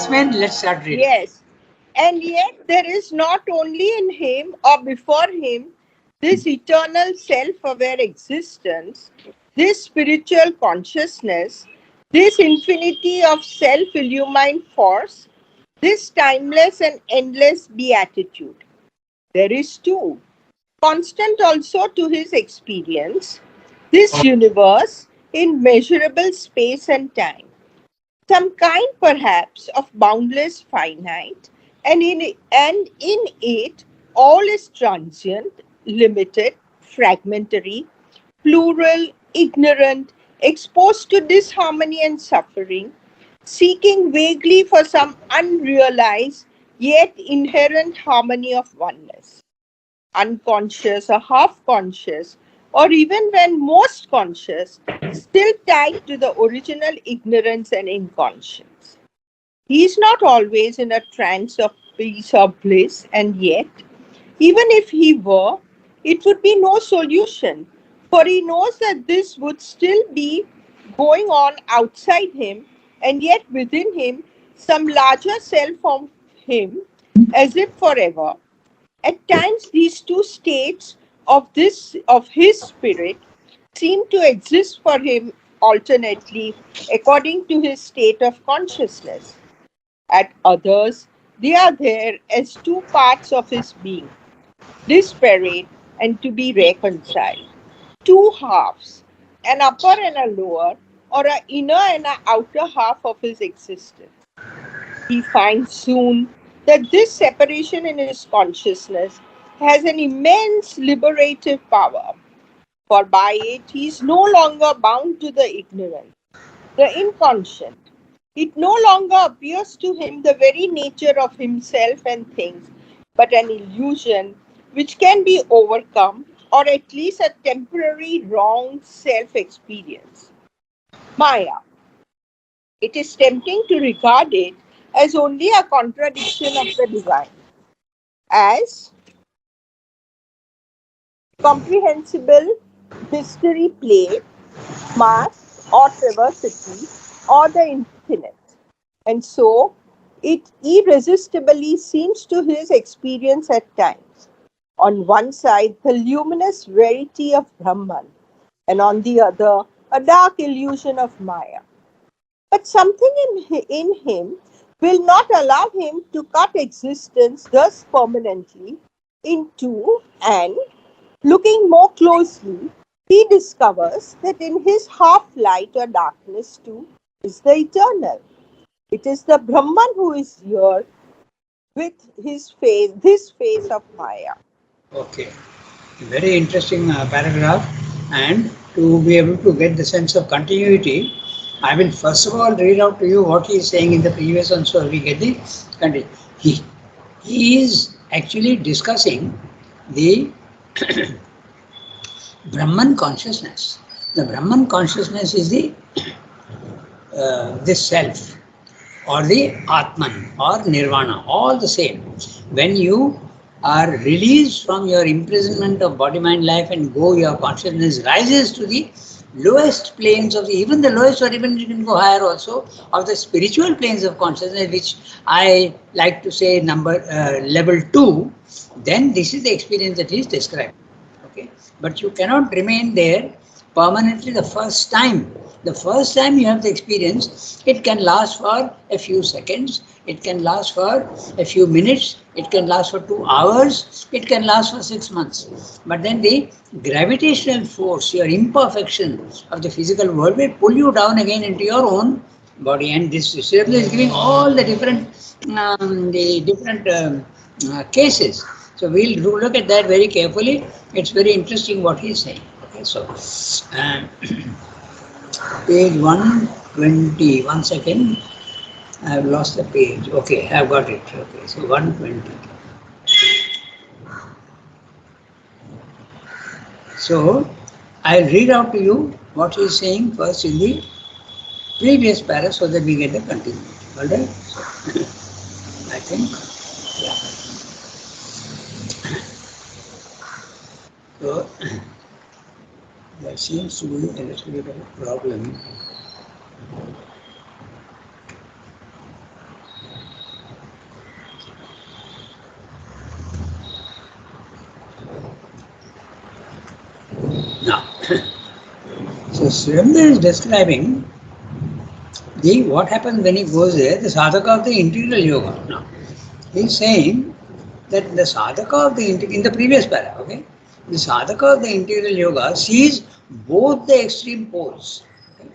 Yasmin, let's start reading. Yes. And yet there is not only in him or before him this eternal self-aware existence, this spiritual consciousness, this infinity of self-illumined force, this timeless and endless beatitude. There is too, constant also to his experience, this universe in measurable space and time, some kind perhaps of boundless finite, and in it all is transient, limited, fragmentary, plural, ignorant, exposed to disharmony and suffering, seeking vaguely for some unrealized yet inherent harmony of oneness, unconscious or half conscious, or even when most conscious, still tied to the original ignorance and inconscience. He is not always in a trance of peace or bliss, and yet, even if he were, it would be no solution, for he knows that this would still be going on outside him, and yet within him, some larger self of him, as if forever. At times, these two states of his spirit seem to exist for him alternately according to his state of consciousness. At others, they are there as two parts of his being, disparate and to be reconciled, two halves, an upper and a lower, or an inner and an outer half of his existence. He finds soon that this separation in his consciousness has an immense liberative power, for by it he is no longer bound to the ignorant, the inconscient. It no longer appears to him the very nature of himself and things, but an illusion which can be overcome, or at least a temporary wrong self experience. Maya. It is tempting to regard it as only a contradiction of the divine, as comprehensible mystery play, mass or diversity or the infinite. And so it irresistibly seems to his experience at times. On one side, the luminous verity of Brahman, and on the other, a dark illusion of Maya. But something in him will not allow him to cut existence thus permanently in two, and looking more closely, he discovers that in his half light or darkness too is the eternal. It is the Brahman who is here with his face, this face of Maya. Okay, very interesting paragraph. And to be able to get the sense of continuity, I will first of all read out to you what he is saying in the previous one, so we get the continuity. He is actually discussing the Brahman consciousness. The Brahman consciousness is the this self, or the Atman, or Nirvana, all the same. When you are released from your imprisonment of body, mind, life and go, your consciousness rises to the lowest planes of the, even the lowest, or even you can go higher also, of the spiritual planes of consciousness, which I like to say level 2, then this is the experience that is described. Okay, but you cannot remain there permanently the first time. The first time you have the experience, it can last for a few seconds, it can last for a few minutes, it can last for 2 hours, it can last for 6 months. But then the gravitational force, your imperfection of the physical world will pull you down again into your own body. And this Srila is giving all the different cases. So we'll look at that very carefully. It's very interesting what he's saying. Okay, so page 120. 1 second. I have lost the page. Okay, I have got it. Okay, so 120. So I'll read out to you what he is saying first in the previous para, so that we get the continuity. Alright? So, I think. Yeah. So there seems to be a little bit of a problem. Now, so Srimda is describing the what happens when he goes there, the sadhaka of the integral yoga. Now, he's saying that the sadhaka of the in the previous para, okay, the sadhaka of the integral yoga sees both the extreme poles. Okay?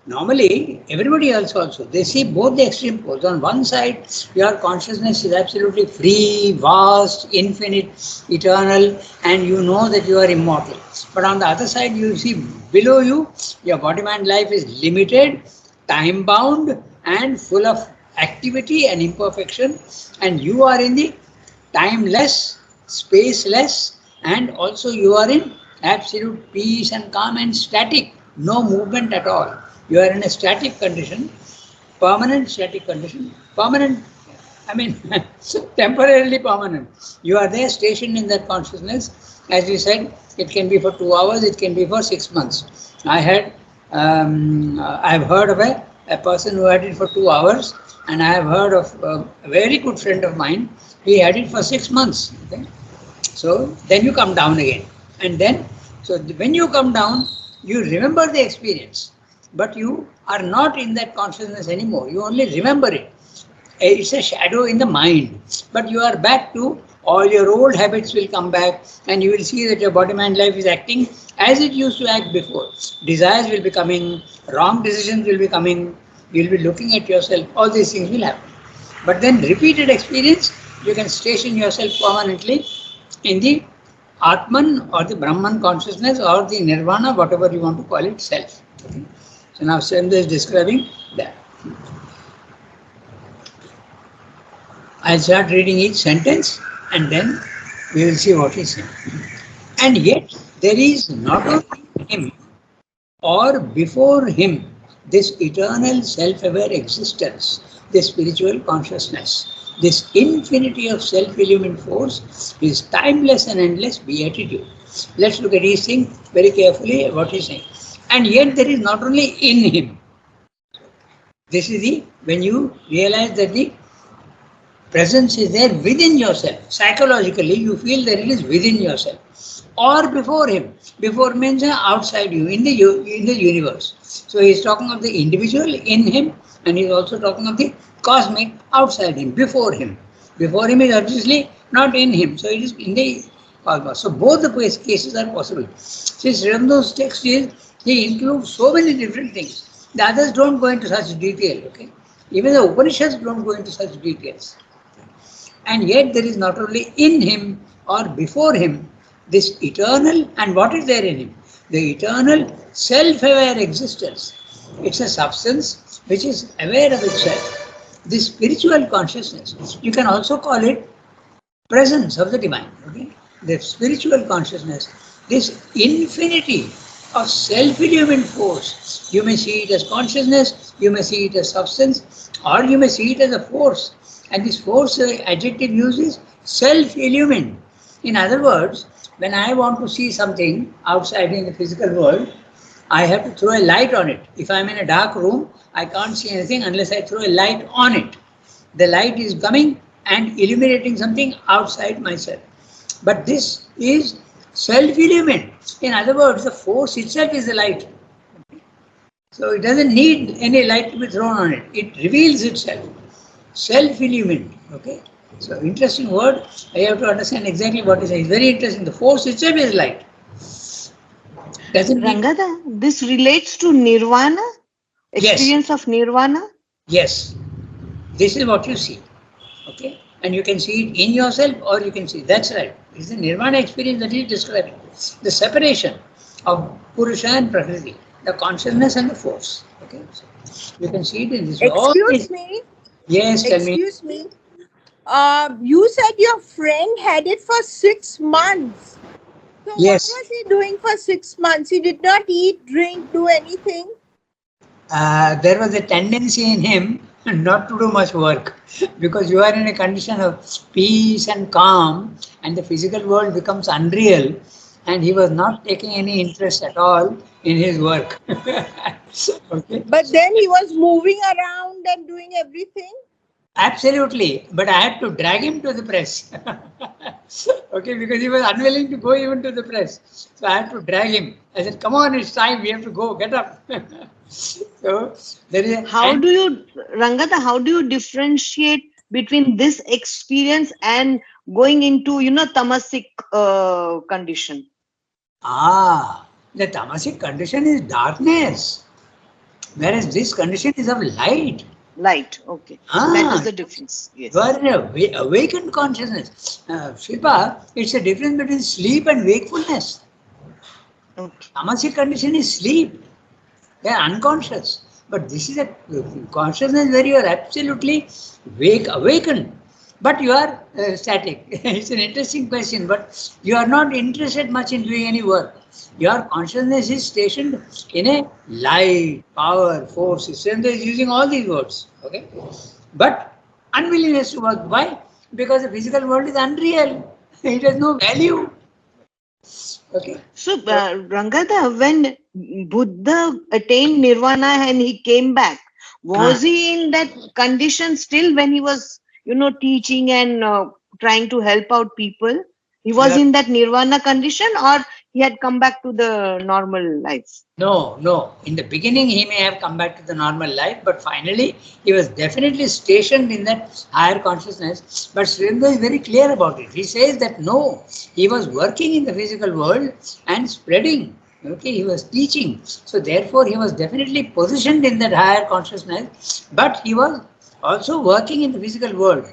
Normally, everybody else also, they see both the extreme poles. On one side, your consciousness is absolutely free, vast, infinite, eternal, and you know that you are immortal. But on the other side, you see below you, your body, mind, life is limited, time bound, and full of activity and imperfection, and you are in the timeless, spaceless, and also you are in absolute peace and calm and static, no movement at all. You are in a static condition, permanent static condition, permanent, I mean, temporarily permanent. You are there stationed in that consciousness. As we said, it can be for 2 hours, it can be for 6 months. I've heard of a person who had it for 2 hours, and I have heard of a very good friend of mine, he had it for 6 months. Okay? So then you come down again. And then, so when you come down, you remember the experience, but you are not in that consciousness anymore. You only remember it. It's a shadow in the mind, but you are back to all your old habits will come back, and you will see that your body, mind, life is acting as it used to act before. Desires will be coming, wrong decisions will be coming, you will be looking at yourself, all these things will happen. But then repeated experience, you can station yourself permanently in the Atman or the Brahman consciousness or the Nirvana, whatever you want to call it, self. Okay? So now Sremda is describing that. I'll start reading each sentence and then we will see what he's saying. And yet there is not only him or before him this eternal self-aware existence, this spiritual consciousness, this infinity of self-illumined force, is timeless and endless beatitude. Let's look at each thing very carefully, what he's saying. And yet there is not only in him. This is the, when you realize that the presence is there within yourself. Psychologically, you feel that it is within yourself. Or before him. Before means outside you, in the universe. So he is talking of the individual in him, and he is also talking of the cosmic outside him, before him. Before him is obviously not in him, so it is in the cosmos. So both the cases are possible. Since Ramdo's text is, he includes so many different things. The others don't go into such detail, okay? Even the Upanishads don't go into such details. And yet there is not only in him or before him this eternal, and what is there in him? The eternal self-aware existence. It's a substance which is aware of itself. This spiritual consciousness, you can also call it presence of the divine. Okay? The spiritual consciousness, this infinity of self-illumined force. You may see it as consciousness, you may see it as substance, or you may see it as a force. And this force adjective used is self-illumined. In other words, when I want to see something outside in the physical world, I have to throw a light on it. If I'm in a dark room, I can't see anything unless I throw a light on it. The light is coming and illuminating something outside myself. But this is self-illumined. In other words, the force itself is the light. So it doesn't need any light to be thrown on it. It reveals itself. Self-illumined. Okay? So interesting word. I have to understand exactly what it is. It's very interesting. The force itself is light. Doesn't Rangada, this relates to nirvana? Experience of nirvana? Yes. This is what you see. Okay? And you can see it in yourself or you can see it. That's right. It's the nirvana experience that he is describing. The separation of Purusha and Prakriti. The consciousness and the force. Okay? So you can see it in this way. Excuse me. Yes, tell me. Excuse me. You said your friend had it for 6 months. So Yes. what was he doing for 6 months? He did not eat, drink, do anything? There was a tendency in him not to do much work because you are in a condition of peace and calm and the physical world becomes unreal, and he was not taking any interest at all in his work. Okay. But then he was moving around and doing everything? Absolutely, but I had to drag him to the press. Okay, because he was unwilling to go even to the press. So I had to drag him. I said, "Come on, it's time. We have to go. Get up." So there is, How and do you, Rangata, how do you differentiate between this experience and going into, tamasic condition? the tamasic condition is darkness, whereas this condition is of light. Light. Okay. That is Ah, the difference. you Yes. are in a awakened consciousness. Shilpa, it's a difference between sleep and wakefulness. Okay. Tamasic condition is sleep. They are unconscious. But this is a consciousness where you are absolutely awakened. But you are static. It's an interesting question, but you are not interested much in doing any work. Your consciousness is stationed in a light, power, force. Srendra is using all these words. Okay? But unwillingness to work. Why? Because the physical world is unreal. It has no value. Okay? So, So, Rangata, when Buddha attained nirvana and he came back, uh, was he in that condition still when he was, teaching and trying to help out people? He was yeah. in that nirvana condition, or he had come back to the normal life? No, no. In the beginning, he may have come back to the normal life, but finally, he was definitely stationed in that higher consciousness. But Srindra is very clear about it. He says that no, he was working in the physical world and spreading. Okay, he was teaching. So, therefore, he was definitely positioned in that higher consciousness, but he was also working in the physical world.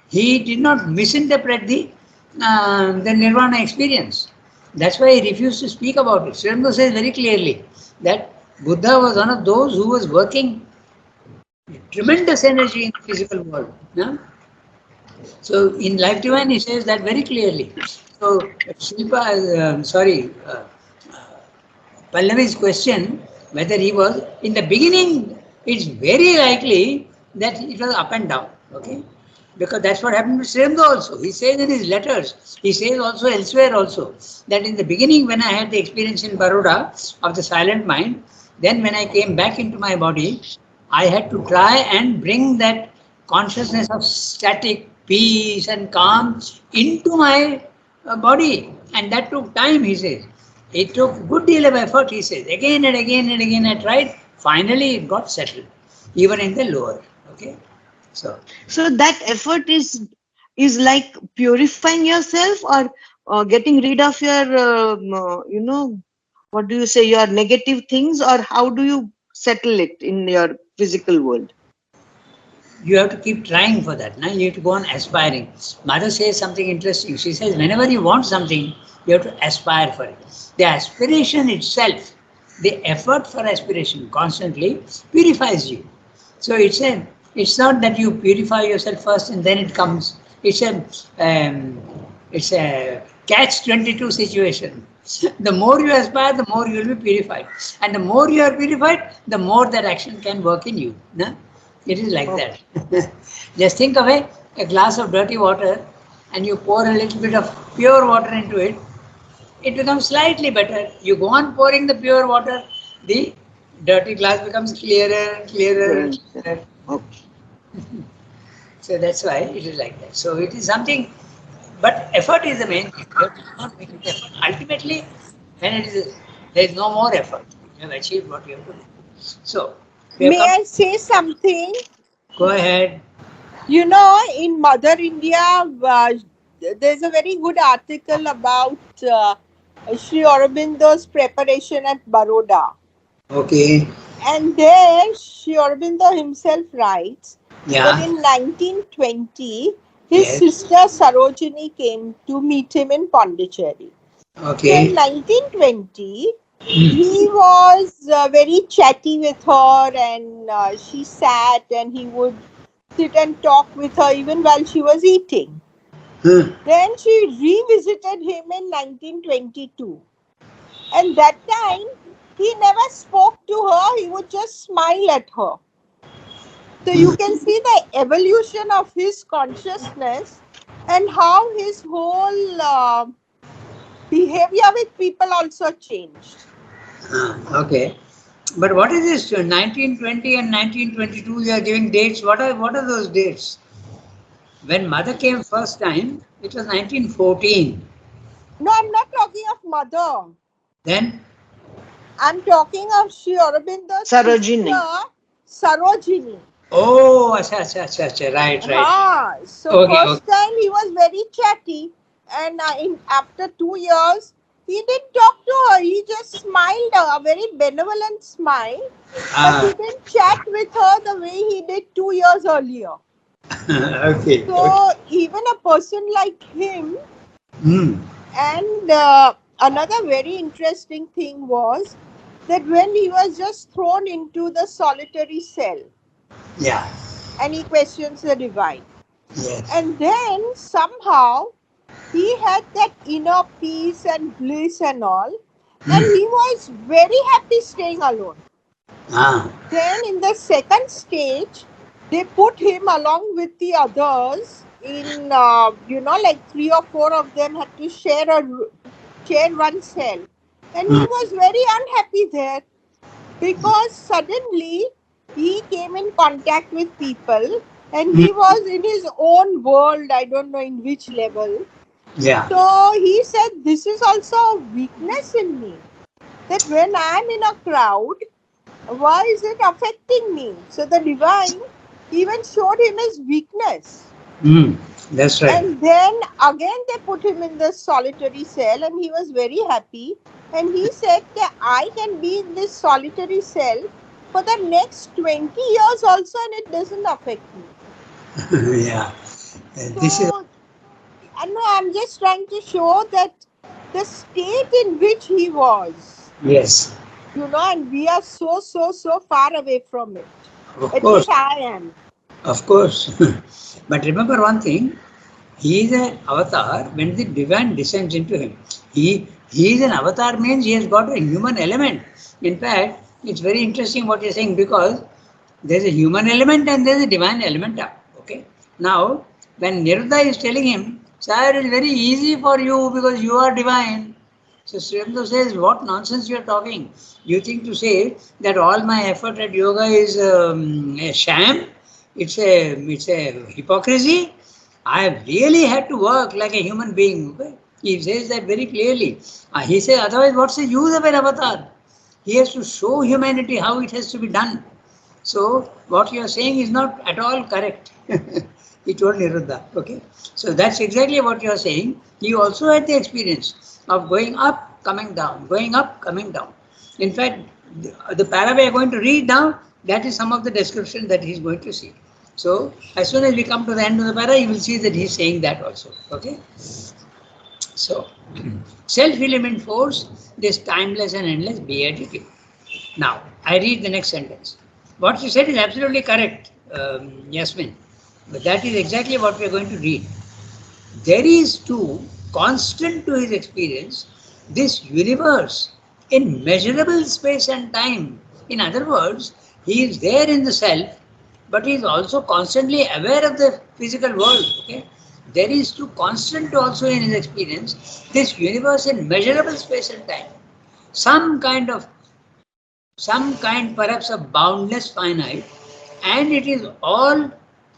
He did not misinterpret the nirvana experience. That's why he refused to speak about it. Sri Aurobindo says very clearly that Buddha was one of those who was working tremendous energy in the physical world. Yeah? So in Life Divine, he says that very clearly. So Pallavi's question whether he was in the beginning, it's very likely that it was up and down. Okay, because that's what happened to Sremdo also. He says in his letters, he says also elsewhere also that in the beginning when I had the experience in Baroda of the silent mind, then when I came back into my body, I had to try and bring that consciousness of static peace and calm into my body, and that took time. He says it took good deal of effort. He says again and again and again I tried. Finally, it got settled, even in the lower. Okay, so. So that effort is like purifying yourself, or getting rid of your, what do you say, your negative things, or how do you settle it in your physical world? You have to keep trying for that. Now you have to go on aspiring. Mother says something interesting. She says, whenever you want something, you have to aspire for it. The aspiration itself, the effort for aspiration constantly purifies you. So it's not that you purify yourself first and then it comes. Um, it's a catch-22 situation. The more you aspire, the more you will be purified, and the more you are purified, the more that action can work in you. No? It is like Okay. that. Just think of a glass of dirty water and you pour a little bit of pure water into it, it becomes slightly better. You go on pouring the pure water, the dirty glass becomes clearer and clearer and clearer. Okay. So that's why it is like that. So it is something, but effort is the main thing. You have to not make it effort. Ultimately, when there is no more effort. You have achieved what you have to do. So we have May come. I say something? Go ahead. In Mother India, there's a very good article about Sri Aurobindo's preparation at Baroda. Okay. And there, Sri Aurobindo himself writes that Yeah. in 1920, his Yes. sister Sarojini came to meet him in Pondicherry. So in Okay. 1920, Hmm. he was very chatty with her, and she sat and he would sit and talk with her even while she was eating. Hmm. Then she revisited him in 1922. And that time, he never spoke to her, he would just smile at her. So you can see the evolution of his consciousness and how his whole behavior with people also changed. Okay. But what is this 1920 and 1922? You are giving dates. What are those dates? When mother came first time, it was 1914. No, I'm not talking of mother. Then, I'm talking of Sri Aurobindo's Sarojini. sister, Sarojini. oh, acha, acha, acha, acha, right, right. So Okay, okay. first time he was very chatty, and after 2 years, he didn't talk to her. He just smiled, a very benevolent smile, but he Ah, didn't chat with her the way he did 2 years earlier. okay, okay. So even a person like him, Hmm. and another very interesting thing was that when he was just thrown into the solitary cell Yeah, and he questions the divine, yes. and then somehow he had that inner peace and bliss and all, and Hmm. he was very happy staying alone. Ah, Then in the second stage, they put him along with the others in, like 3 or 4 of them had to share one cell, and he hmm. was very unhappy there because suddenly he came in contact with people and Hmm. he was in his own world. I don't know in which level. Yeah. So he said, this is also a weakness in me, that when I am in a crowd, why is it affecting me? So the divine even showed him his weakness. Hmm. That's right. And then again they put him in the solitary cell and he was very happy. And he said that I can be in this solitary cell for the next 20 years also and it doesn't affect me. Yeah. This is, So no, I'm just trying to show that the state in which he was, yes, and we are so far away from it. of At course, least I am. of course. But remember one thing, he is an avatar when the divine descends into him. He is an avatar means he has got a human element. In fact, it's very interesting what you're saying because there's a human element and there's a divine element. Okay. Now, when Nirda is telling him, Sir, it's very easy for you because you are divine. So Sriyamdo says, what nonsense you are talking? You think to say that all my effort at yoga is a sham? It's a hypocrisy. I have really had to work like a human being. Okay? He says that very clearly. He says, otherwise, what's the use of an avatar? He has to show humanity how it has to be done. So what you are saying is not at all correct. He told Niruddha. Okay. So that's exactly what you are saying. He also had the experience of going up, coming down, going up, coming down. In fact, the para we are going to read now, that is some of the description that he is going to see. So as soon as we come to the end of the para, you will see that he is saying that also. Okay. So self-element force, this timeless and endless beatitude. Now, I read the next sentence. What you said is absolutely correct, Yasmin. But that is exactly what we are going to read. There is too constant to his experience this universe in measurable space and time. In other words, he is there in the self, but he is also constantly aware of the physical world. Okay? There is too constant also in his experience this universe in measurable space and time. Some kind of some kind perhaps of boundless finite, and it is all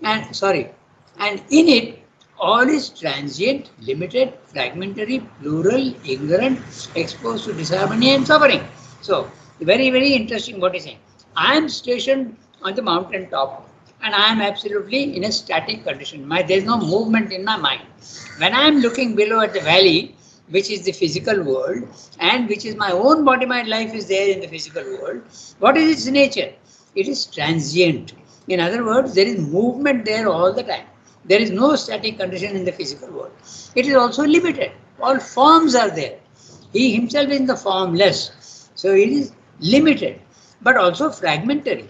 and in it all is transient, limited, fragmentary, plural, ignorant, exposed to disharmony and suffering. So very, very interesting what he's saying. I am stationed on the mountain top and I am absolutely in a static condition. There is no movement in my mind. When I am looking below at the valley, which is the physical world, and which is my own body, my life is there in the physical world, what is its nature? It is transient. In other words, there is movement there all the time. There is no static condition in the physical world. It is also limited. All forms are there. He himself is the formless. So it is limited, but also fragmentary.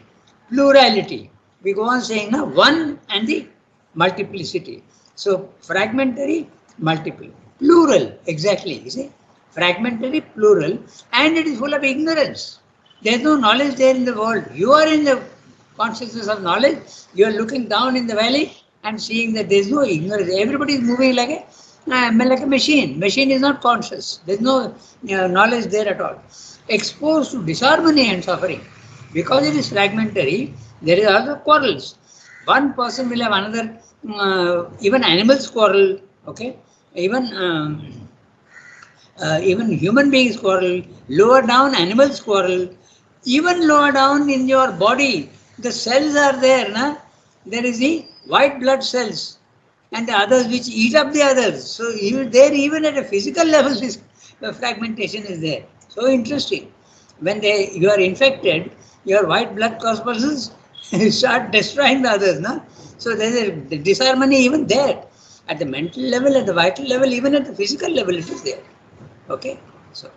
Plurality. We go on saying now one and the multiplicity. So fragmentary, multiple. Plural, exactly. You see? Fragmentary, plural, and it is full of ignorance. There is no knowledge there in the world. You are in the consciousness of knowledge. You are looking down in the valley and seeing that there is no ignorance. Everybody is moving like a machine. Machine is not conscious. There is no knowledge there at all. Exposed to disharmony and suffering. Because it is fragmentary, there is also quarrels. One person will have another even animals quarrel, okay? Even even human beings quarrel, lower down animals quarrel, even lower down in your body, the cells are there, na? There is the white blood cells and the others which eat up the others. So even there, even at a physical level, this fragmentation is there. So interesting. When you are infected, your white blood corpuscles start destroying the others, na? So there is a disharmony even there. At the mental level, at the vital level, even at the physical level, it is there. Okay, so,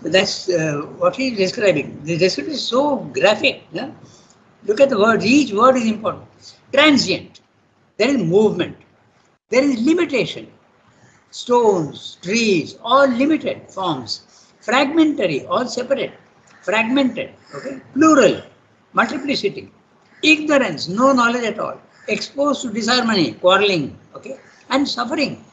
so that's what he is describing. The description is so graphic. Yeah? Look at the words, each word is important. Transient, there is movement, there is limitation. Stones, trees, all limited forms. Fragmentary, all separate. Fragmented, okay? Plural, multiplicity. Ignorance, no knowledge at all. Exposed to disharmony, quarreling, okay? And suffering.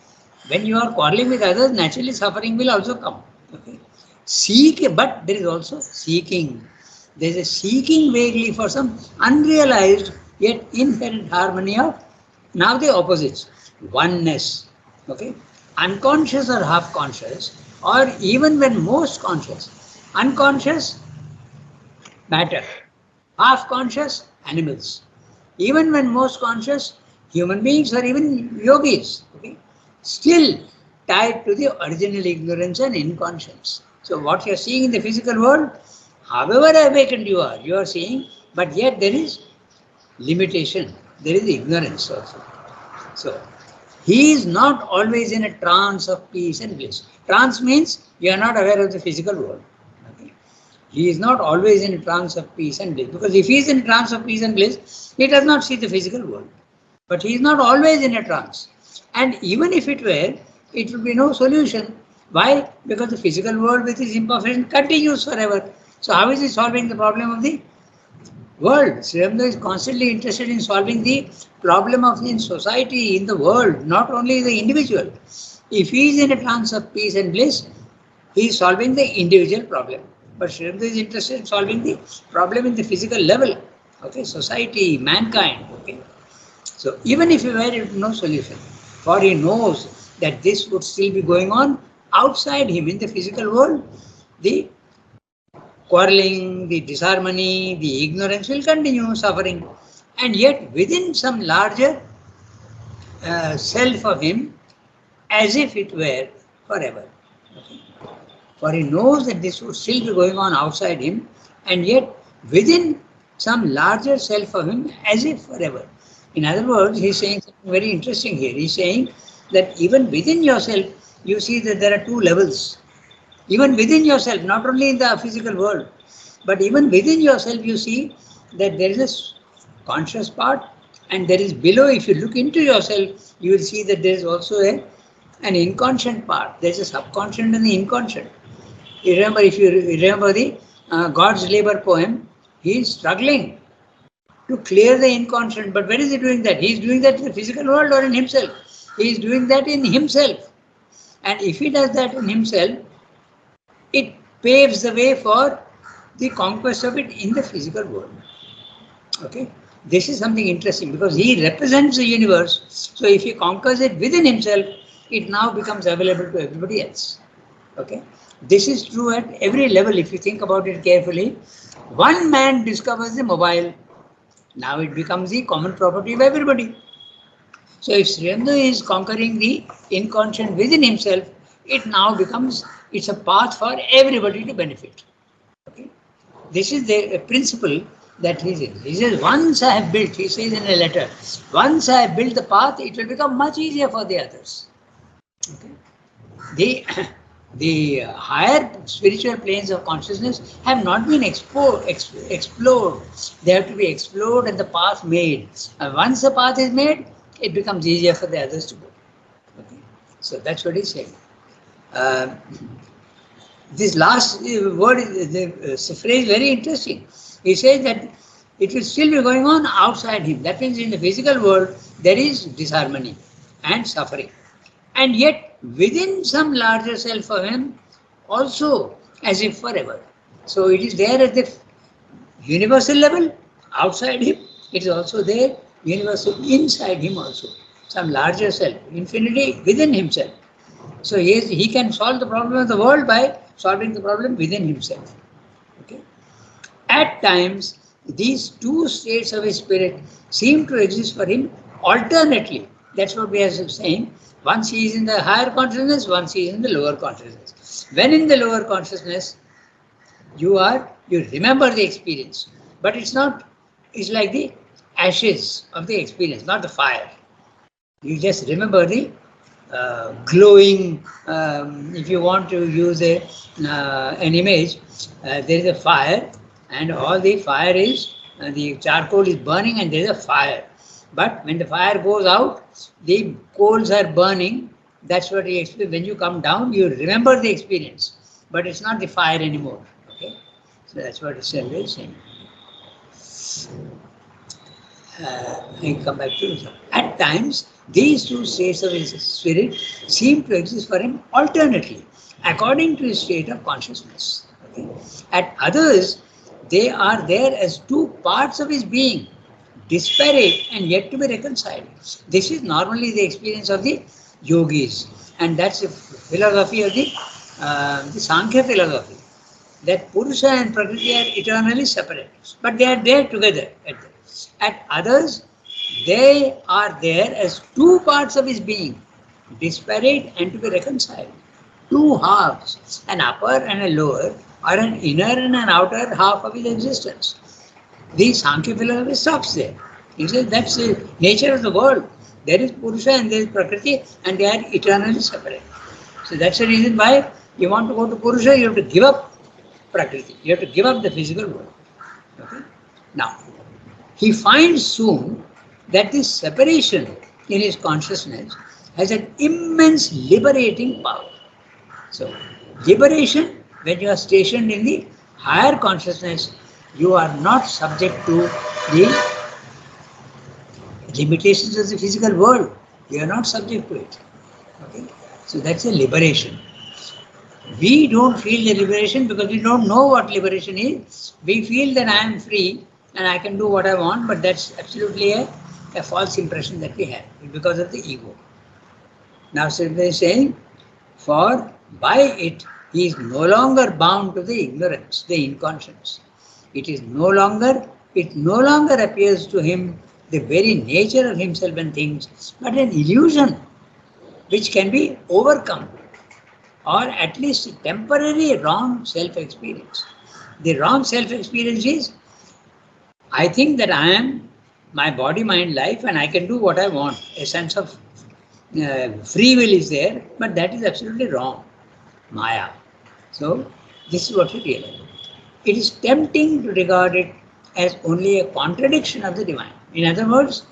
When you are quarreling with others, naturally suffering will also come. Okay? Seek, but there is also seeking. There is a seeking vaguely for some unrealized yet inherent harmony of now the opposites. Oneness. Okay? Unconscious or half conscious, or even when most conscious. Unconscious, matter. Half conscious, animals. Even when most conscious, human beings or even yogis, okay, still tied to the original ignorance and inconscience. So what you are seeing in the physical world, however awakened you are seeing, but yet there is limitation, there is ignorance also. So he is not always in a trance of peace and bliss. Trance means you are not aware of the physical world. Okay? He is not always in a trance of peace and bliss. Because if he is in a trance of peace and bliss, he does not see the physical world. But he is not always in a trance. And even if it were, it would be no solution. Why? Because the physical world with its imperfection continues forever. So how is he solving the problem of the world? Sri Aurobindo is constantly interested in solving the problem of in society, in the world, not only the individual. If he is in a trance of peace and bliss, he is solving the individual problem. But Sri Aurobindo is interested in solving the problem in the physical level. Okay, society, mankind. Okay. So even if he were no solution, for he knows that this would still be going on outside him in the physical world, the quarreling, the disharmony, the ignorance will continue suffering. And yet within some larger self of him, as if it were forever. Okay. For he knows that this would still be going on outside him, and yet within some larger self of him, as if forever. In other words, he's saying something very interesting here. He's saying that even within yourself, you see that there are two levels. Even within yourself, not only in the physical world, but even within yourself, you see that there is a conscious part, and there is below. If you look into yourself, you will see that there is also an inconscient part. There is a subconscious and the inconscient. If you remember the God's Labor poem, he is struggling to clear the inconscient. But where is he doing that? He is doing that in the physical world or in himself? He is doing that in himself. And if he does that in himself, it paves the way for the conquest of it in the physical world. Okay? This is something interesting because he represents the universe. So if he conquers it within himself, it now becomes available to everybody else. Okay? This is true at every level if you think about it carefully. One man discovers the mobile. Now it becomes the common property of everybody. So if Sri Aurobindo is conquering the inconscient within himself, it now becomes, it's a path for everybody to benefit. Okay? This is the principle that he says. He says, once I have built, he says in a letter, once I have built the path, it will become much easier for the others. Okay? The higher spiritual planes of consciousness have not been explored. They have to be explored and the path made. And once the path is made, it becomes easier for the others to go. Okay? So that's what he's saying. This last word, the phrase, very interesting. He says that it will still be going on outside him. That means in the physical world, there is disharmony and suffering. And yet, within some larger self of him, also as if forever. So it is there at the universal level, outside him. It is also there universal inside him also, some larger self, infinity within himself. So he can solve the problem of the world by solving the problem within himself. Okay. At times, these two states of his spirit seem to exist for him alternately. That's what we are saying. Once he is in the higher consciousness, once he is in the lower consciousness. When in the lower consciousness, you remember the experience, but it's like the ashes of the experience, not the fire. You just remember the glowing. If you want to use an image, there is a fire, and all the fire is the charcoal is burning, and there is a fire. But when the fire goes out, the coals are burning. That's what you experience. When you come down, you remember the experience, but it's not the fire anymore. Okay, so that's what it's always saying. I come back to it. At times, these two states of his spirit seem to exist for him alternately, according to his state of consciousness. Okay? At others, they are there as two parts of his being, disparate and yet to be reconciled. This is normally the experience of the yogis, and that's the philosophy of the Sankhya philosophy. That Purusha and Prakriti are eternally separate, but they are there together. At others, they are there as two parts of his being, disparate and to be reconciled. Two halves, an upper and a lower, or an inner and an outer half of his existence. The Sankhya philosophy stops there. He says that's the nature of the world. There is Purusha and there is Prakriti, and they are eternally separate. So that's the reason why you want to go to Purusha, you have to give up Prakriti. You have to give up the physical world. Okay? Now, he finds soon that this separation in his consciousness has an immense liberating power. So, liberation, when you are stationed in the higher consciousness, you are not subject to the limitations of the physical world. You are not subject to it. Okay? So, that's a liberation. We don't feel the liberation because we don't know what liberation is. We feel that I am free and I can do what I want, but that's absolutely a false impression that we have because of the ego. Now, so they are saying, for by it, he is no longer bound to the ignorance, the inconscience. It no longer appears to him the very nature of himself and things, but an illusion which can be overcome, or at least a temporary wrong self-experience. The wrong self-experience is, I think that I am my body, mind, life, and I can do what I want. A sense of free will is there, but that is absolutely wrong. Maya. So, this is what we realize. It is tempting to regard it as only a contradiction of the divine. In other words,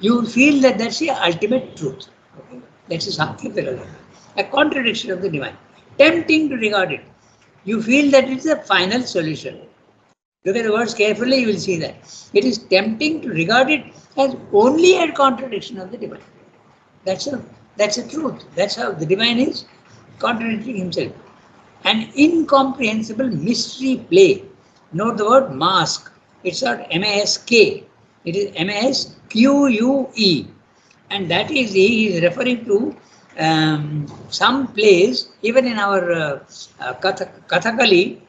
you feel that that's the ultimate truth. Okay? That's a Sankhya philosophy. A contradiction of the divine. Tempting to regard it. You feel that it's the final solution. Look at the words carefully, you will see that. It is tempting to regard it as only a contradiction of the divine. That's a truth. That's how the divine is contradicting himself. An incomprehensible mystery play. Note the word mask. It's not M-A-S-K. It is M-A-S-Q-U-E. And that is, he is referring to some plays, even in our Kathakali,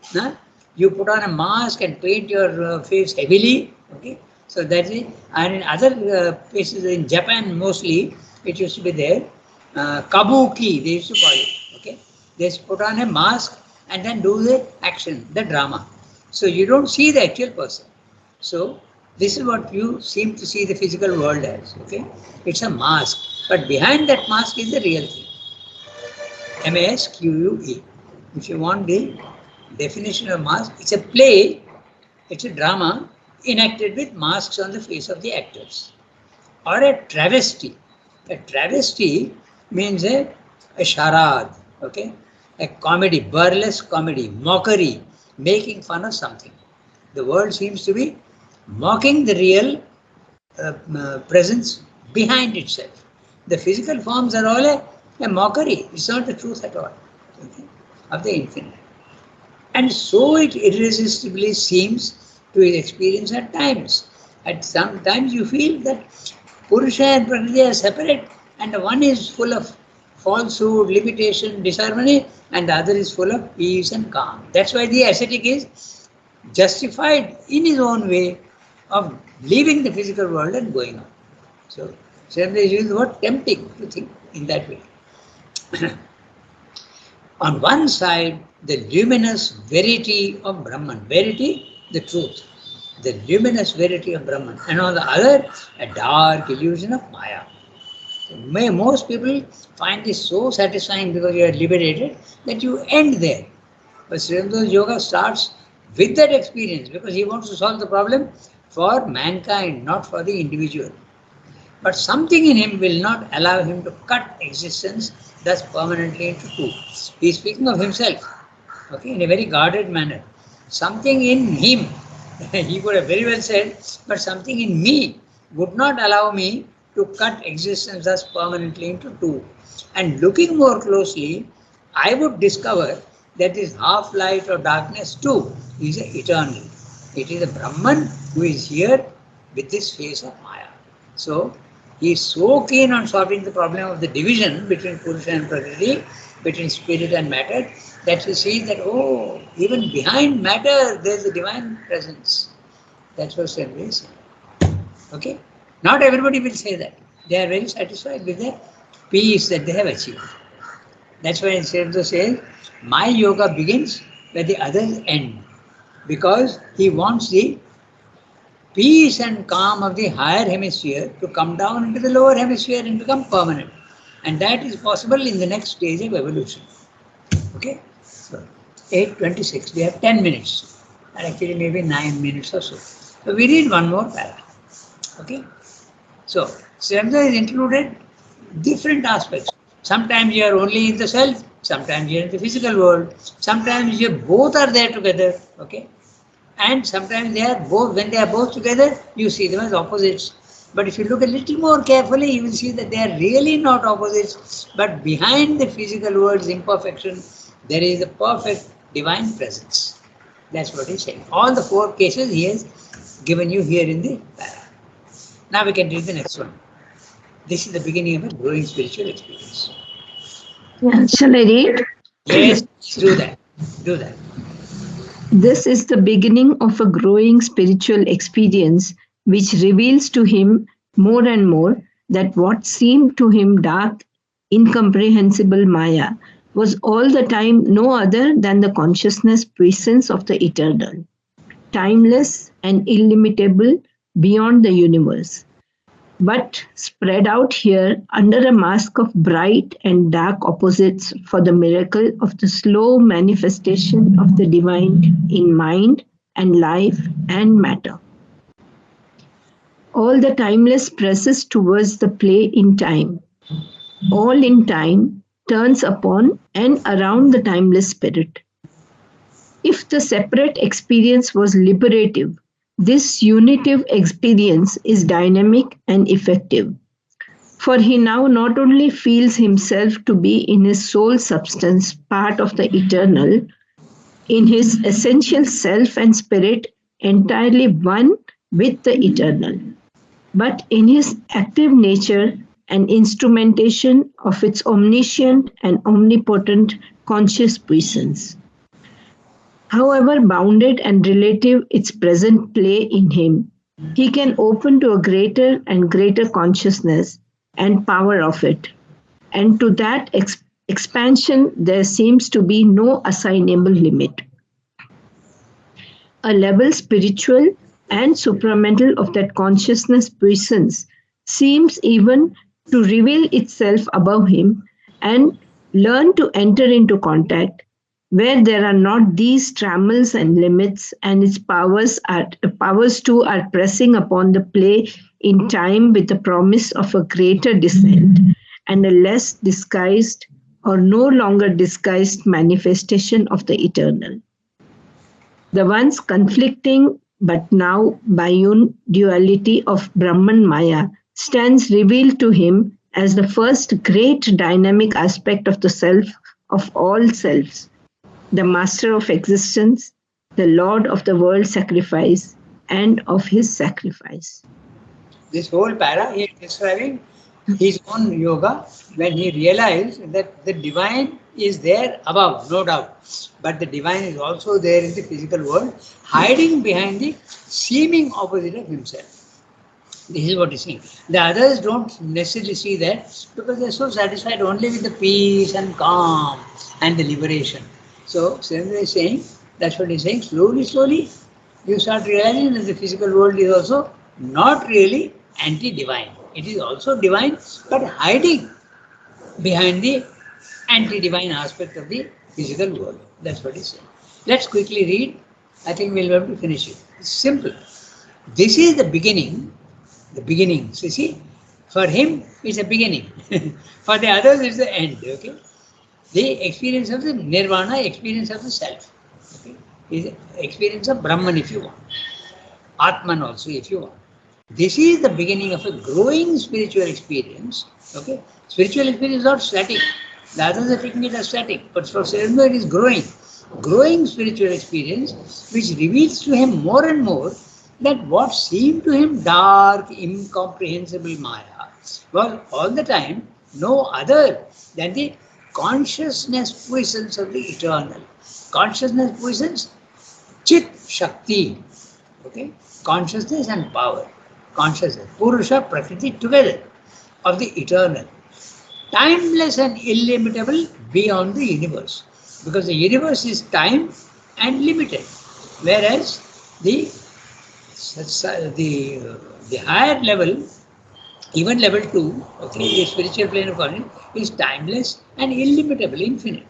you put on a mask and paint your face heavily. Okay, so that is, and in other places in Japan mostly, it used to be there. Kabuki, they used to call it. Okay, they put on a mask and then do the action, the drama. So you don't see the actual person. So this is what you seem to see the physical world as. Okay, it's a mask, but behind that mask is the real thing. M-A-S-Q-U-E. If you want the definition of mask, it's a play, it's a drama enacted with masks on the face of the actors. Or a travesty. A travesty means a charade, okay? A comedy, burlesque comedy, mockery, making fun of something. The world seems to be mocking the real presence behind itself. The physical forms are all a mockery. It's not the truth at all, okay, of the infinite. And so it irresistibly seems to his experience at times At sometimes you feel that Purusha and Prakriti are separate, and the one is full of falsehood, limitation, disharmony, and the other is full of peace and calm. That's why the ascetic is justified in his own way of leaving the physical world and going on. So, Srila is using the word tempting to think in that way. On one side, the luminous verity of Brahman, verity, the truth, the luminous verity of Brahman, and on the other, a dark illusion of Maya. Most people find this so satisfying because you are liberated that you end there. But Sri Aurobindo Yoga starts with that experience because he wants to solve the problem for mankind, not for the individual. But something in him will not allow him to cut existence thus permanently into two. He is speaking of himself, okay, in a very guarded manner. Something in him, he could have very well said, but something in me would not allow me to cut existence thus permanently into two. And looking more closely, I would discover that this half light or darkness too is eternal. It is a Brahman who is here with this face of Maya. So, he is so keen on solving the problem of the division between Purusha and Prakriti, between spirit and matter, that he sees that, oh, even behind matter there is a divine presence. That's what Sri Aurobindo is saying. Okay? Not everybody will say that. They are very satisfied with the peace that they have achieved. That's why Sri Aurobindo says, my yoga begins where the others end. Because he wants the peace and calm of the higher hemisphere to come down into the lower hemisphere and become permanent. And that is possible in the next stage of evolution. Okay? So, 8:26. We have 10 minutes. And actually maybe 9 minutes or so. So we read one more paragraph. Okay? So, Sri Aurobindo has included different aspects. Sometimes you are only in the self, sometimes you are in the physical world, sometimes you both are there together. Okay? And sometimes they are both, when they are both together, you see them as opposites. But if you look a little more carefully, you will see that they are really not opposites, but behind the physical world's imperfection, there is a perfect divine presence. That's what he's saying. All the four cases he has given you here in the paragraph. Now we can read the next one. This is the beginning of a growing spiritual experience. Yeah, shall I read? Yes, do that. Do that. This is the beginning of a growing spiritual experience which reveals to him more and more that what seemed to him dark, incomprehensible Maya was all the time no other than the consciousness presence of the eternal, timeless and illimitable beyond the universe, but spread out here under a mask of bright and dark opposites for the miracle of the slow manifestation of the divine in mind and life and matter. All the timeless presses towards the play in time. All in time turns upon and around the timeless spirit. If the separate experience was liberative, this unitive experience is dynamic and effective. For he now not only feels himself to be in his soul substance part of the eternal, in his essential self and spirit entirely one with the eternal, but in his active nature an instrumentation of its omniscient and omnipotent conscious presence. However bounded and relative its present play in him, he can open to a greater and greater consciousness and power of it. And to that expansion, there seems to be no assignable limit. A level spiritual and supramental of that consciousness presence seems even to reveal itself above him and learn to enter into contact where there are not these trammels and limits, and its powers too are pressing upon the play in time with the promise of a greater descent and a less disguised or no longer disguised manifestation of the eternal. The once conflicting but now biune duality of Brahman Maya stands revealed to him as the first great dynamic aspect of the self of all selves, the master of existence, the lord of the world sacrifice, and of his sacrifice. This whole para, he is describing his own yoga when he realized that the divine is there above, no doubt. But the divine is also there in the physical world, hiding behind the seeming opposite of himself. This is what he's saying. The others don't necessarily see that because they're so satisfied only with the peace and calm and the liberation. So, Surendra is saying, that's what he's saying, slowly, slowly, you start realizing that the physical world is also not really anti-divine. It is also divine, but hiding behind the anti-divine aspect of the physical world. That's what he's saying. Let's quickly read. I think we'll have to finish it. It's simple. This is the beginning. The beginning. So see, for him it's a beginning. For the others it's the end. Okay. The experience of the nirvana, experience of the self. Okay. Is experience of Brahman if you want. Atman also if you want. This is the beginning of a growing spiritual experience. Okay, spiritual experience is not static. The others are taking it as static, but for Surendra it is growing. Growing spiritual experience which reveals to him more and more that what seemed to him dark, incomprehensible Maya was all the time no other than the consciousness puissance of the eternal. Consciousness puissance, Chit Shakti. Okay, consciousness and power. Consciousness, Purusha, Prakriti together of the eternal. Timeless and illimitable beyond the universe. Because the universe is time and limited. Whereas the higher level, even level 2, okay, the spiritual plane of consciousness is timeless and illimitable, infinite.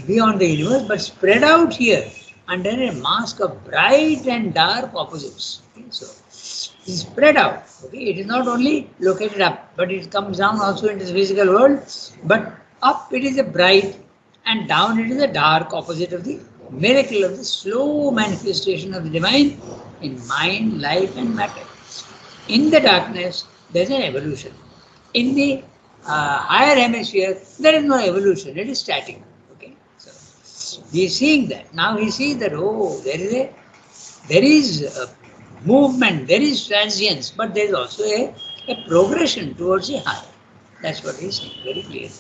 Beyond the universe, but spread out here under a mask of bright and dark opposites. Okay, so it is spread out. Okay, it is not only located up, but it comes down also into the physical world. But up it is a bright, and down it is a dark opposite of the miracle of the slow manifestation of the divine in mind, life, and matter. In the darkness, there is an evolution. In the higher hemisphere, there is no evolution. It is static. He is seeing that. Now he sees that, oh, there is a movement, there is transience, but there is also a progression towards the higher. That's what he is saying very clearly.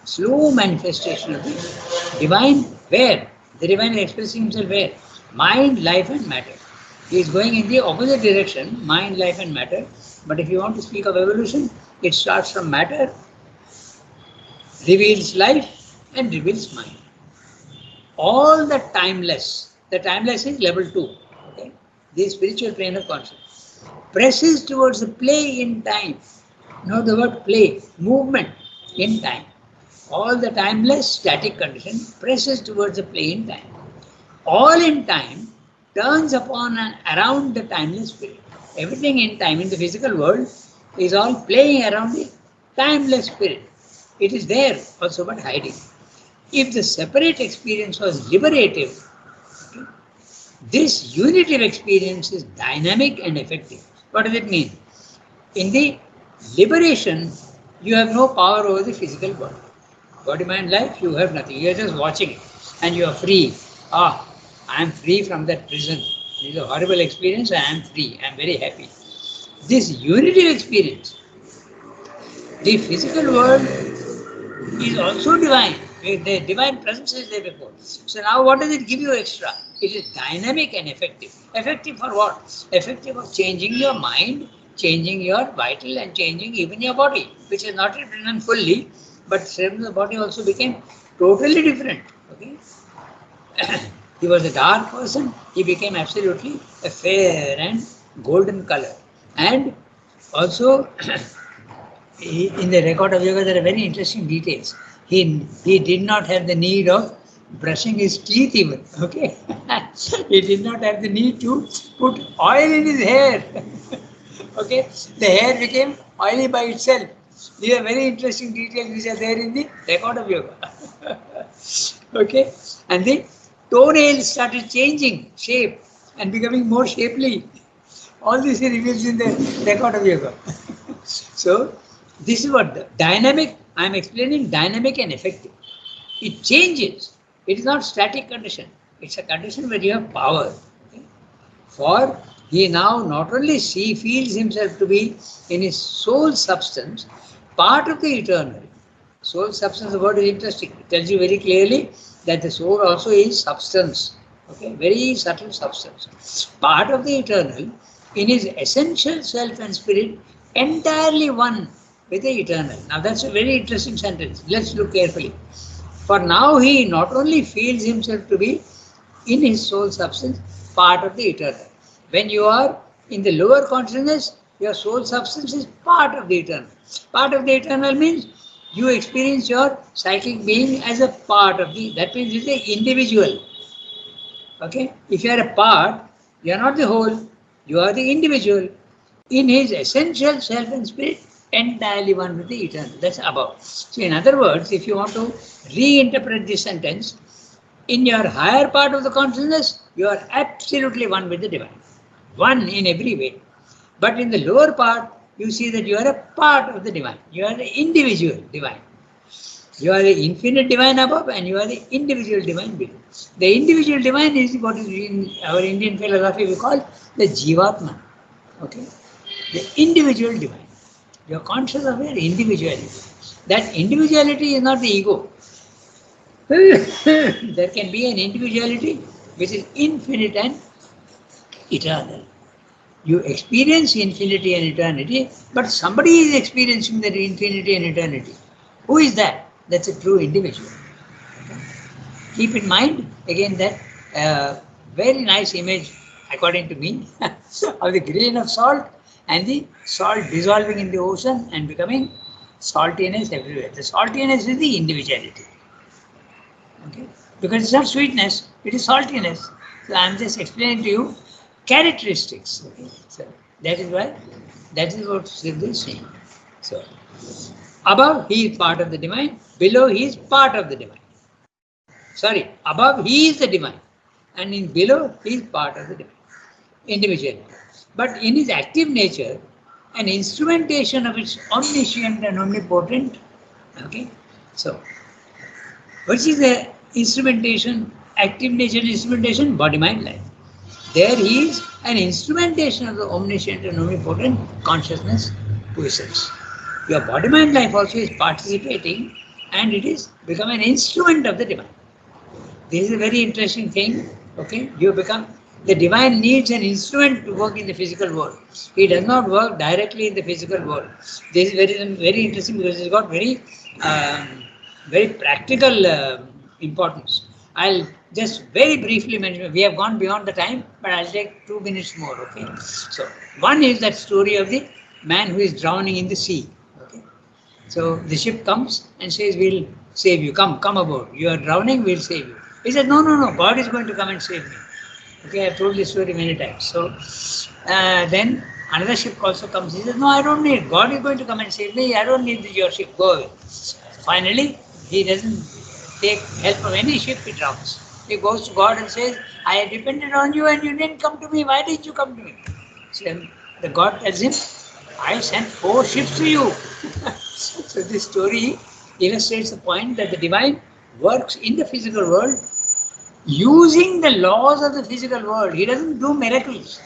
Slow manifestation of the divine where? The divine is expressing himself where? Mind, life and matter. He is going in the opposite direction, mind, life and matter. But if you want to speak of evolution, it starts from matter, reveals life and reveals mind. All the timeless is level 2, okay? The spiritual plane of consciousness, presses towards the play in time. Know the word play, movement in time. All the timeless static condition presses towards the play in time. All in time turns upon and around the timeless spirit. Everything in time in the physical world is all playing around the timeless spirit. It is there also but hiding. If the separate experience was liberative, okay, this unitive experience is dynamic and effective. What does it mean? In the liberation, you have no power over the physical body. Body, mind, life, you have nothing. You are just watching it and you are free. I am free from that prison. It is a horrible experience. I am free. I am very happy. This unitive experience, the physical world is also divine. The divine presence is there before. So now what does it give you extra? It is dynamic and effective. Effective for what? Effective for changing your mind, changing your vital and changing even your body, which is not written fully, but the body also became totally different. Okay? He was a dark person, he became absolutely a fair and golden color. And also in the record of yoga there are very interesting details. He did not have the need of brushing his teeth even. Okay, he did not have the need to put oil in his hair. Okay, the hair became oily by itself. These are very interesting details which are there in the record of yoga. Okay, and the toenails started changing shape and becoming more shapely. All this he reveals in the record of yoga. So this is what the dynamic. I am explaining dynamic and effective. It changes. It is not static condition. It's a condition where you have power. Okay? For he now not only feels himself to be in his soul substance, part of the eternal. Soul substance, the word is interesting. It tells you very clearly that the soul also is substance. Okay, very subtle substance. Part of the eternal, in his essential self and spirit, entirely one with the eternal. Now that's a very interesting sentence. Let's look carefully. For now he not only feels himself to be in his soul substance, part of the eternal. When you are in the lower consciousness, your soul substance is part of the eternal. Part of the eternal means you experience your psychic being as a part of the, that means it's an individual. Okay? If you are a part, you are not the whole, you are the individual. In his essential self and spirit, entirely one with the eternal. That's above. So, in other words, if you want to reinterpret this sentence, in your higher part of the consciousness, you are absolutely one with the divine, one in every way. But in the lower part, you see that you are a part of the divine. You are the individual divine. You are the infinite divine above and you are the individual divine below. The individual divine is what is in our Indian philosophy we call the Jivatma. Okay? The individual divine. You are conscious of your individuality. That individuality is not the ego. There can be an individuality which is infinite and eternal. You experience infinity and eternity, but somebody is experiencing that infinity and eternity. Who is that? That's a true individual. Keep in mind again that very nice image, according to me, of the grain of salt and the salt dissolving in the ocean and becoming saltiness everywhere. The saltiness is the individuality. Okay? Because it's not sweetness, it is saltiness. So I'm just explaining to you characteristics. Okay? So that is why, that is what Siddha is saying. So above he is part of the divine, below he is part of the divine. Sorry, above he is the divine, and in below he is part of the divine, individual. But in his active nature, an instrumentation of its omniscient and omnipotent. Okay, so what is the instrumentation? Active nature instrumentation, body, mind, life. There he is an instrumentation of the omniscient and omnipotent consciousness who is. Your body, mind, life also is participating, and it is become an instrument of the divine. This is a very interesting thing. Okay, you become, the divine needs an instrument to work in the physical world. He does not work directly in the physical world. This is very interesting because it's got very practical importance. I'll just very briefly mention. We have gone beyond the time, but I'll take 2 minutes more. Okay. So one is that story of the man who is drowning in the sea. Okay. So the ship comes and says, "We'll save you. Come aboard. You are drowning. We'll save you." He said, "No. God is going to come and save me." Okay, I've told this story many times. So then another ship also comes. He says, "No, I don't need. God is going to come and save me. I don't need your ship. Go away." Finally, he doesn't take help from any ship. He drowns. He goes to God and says, "I have depended on you and you didn't come to me. Why didn't you come to me?" So the God tells him, "I sent 4 ships to you." So this story illustrates the point that the divine works in the physical world using the laws of the physical world. He doesn't do miracles.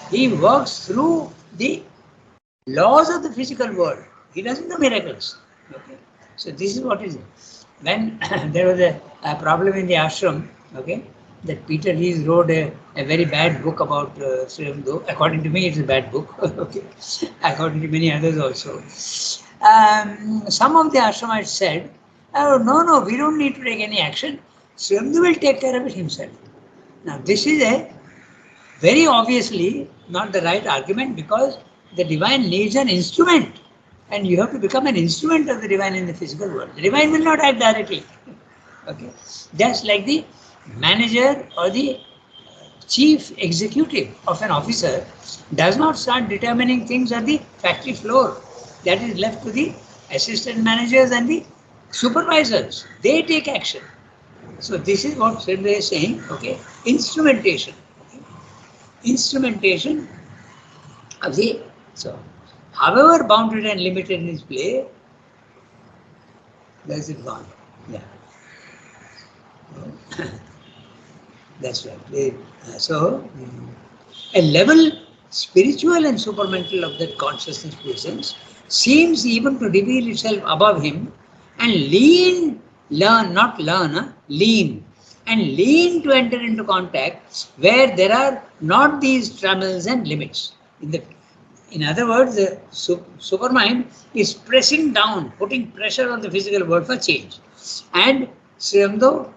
He works through the laws of the physical world. He doesn't do miracles. Okay? So this is what is it. When there was a problem in the ashram, okay, that Peter Lees wrote a very bad book about Sri Aurobindo. According to me, it's a bad book. Okay, according to many others also. Some of the ashramites said, "Oh, no, we don't need to take any action. Sri Aurobindo will take care of it himself." Now, this is a very obviously not the right argument because the divine needs an instrument. And you have to become an instrument of the divine in the physical world. The divine will not act directly. Okay, just like the manager or the chief executive of an officer does not start determining things at the factory floor. That is left to the assistant managers and the supervisors. They take action. So this is what Sridhar is saying. Okay, instrumentation. Okay? Instrumentation of the so. However bounded and limited in its play, where is it gone? Yeah. That's right. So, A level spiritual and supermental of that consciousness presence seems even to reveal itself above him and lean to enter into contact where there are not these trammels and limits. In other words, the supermind is pressing down, putting pressure on the physical world for change. And Srimdo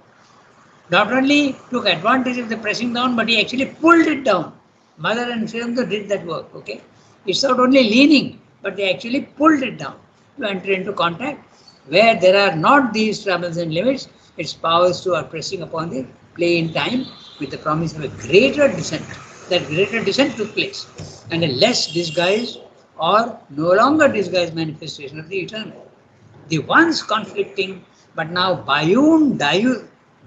not only took advantage of the pressing down, but he actually pulled it down. Mother and Srimdo did that work, okay? It's not only leaning, but they actually pulled it down to enter into contact where there are not these trammels and limits. Its powers too are pressing upon the play in time with the promise of a greater descent. That greater descent took place, and a less disguised or no longer disguised manifestation of the eternal. The once conflicting but now biune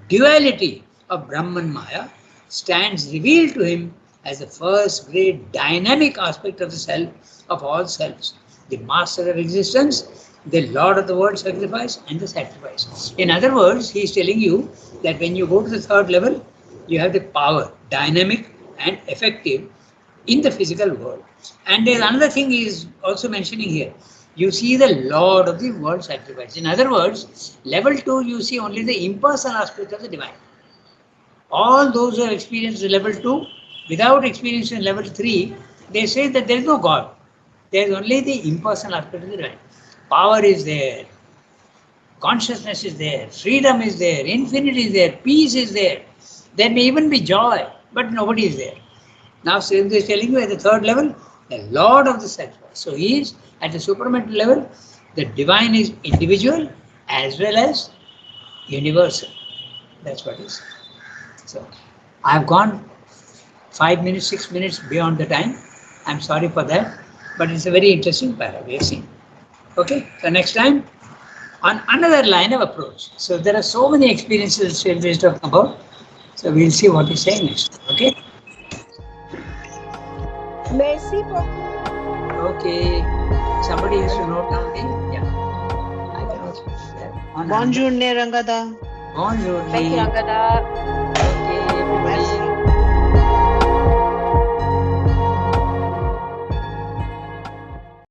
duality of Brahman Maya stands revealed to him as the first great dynamic aspect of the self, of all selves, the master of existence, the Lord of the world sacrifice and the sacrifice. In other words, he is telling you that when you go to the third level, you have the power, dynamic and effective in the physical world. And there's another thing he is also mentioning here. You see the Lord of the world sacrifice. In other words, level 2, you see only the impersonal aspect of the divine. All those who have experienced level 2, without experiencing level 3, they say that there is no God. There is only the impersonal aspect of the divine. Power is there, consciousness is there, freedom is there, infinity is there, peace is there. There may even be joy, but nobody is there. Now, Srimad is telling you at the third level, the Lord of the sacrifice. So he is at the supramental level, the divine is individual as well as universal. That's what it is. So I have gone 5 minutes, 6 minutes beyond the time. I'm sorry for that, but it's a very interesting paragraph we have seen. Okay, so next time on another line of approach. So there are so many experiences Srimad is talking about. So we'll see what he's saying next. Okay. Merci beaucoup. Okay. Somebody has to note down the. Yeah. I can also do that. Bonjour, Rangada. Bonjour. Thank you, Ranganath. Okay, everybody.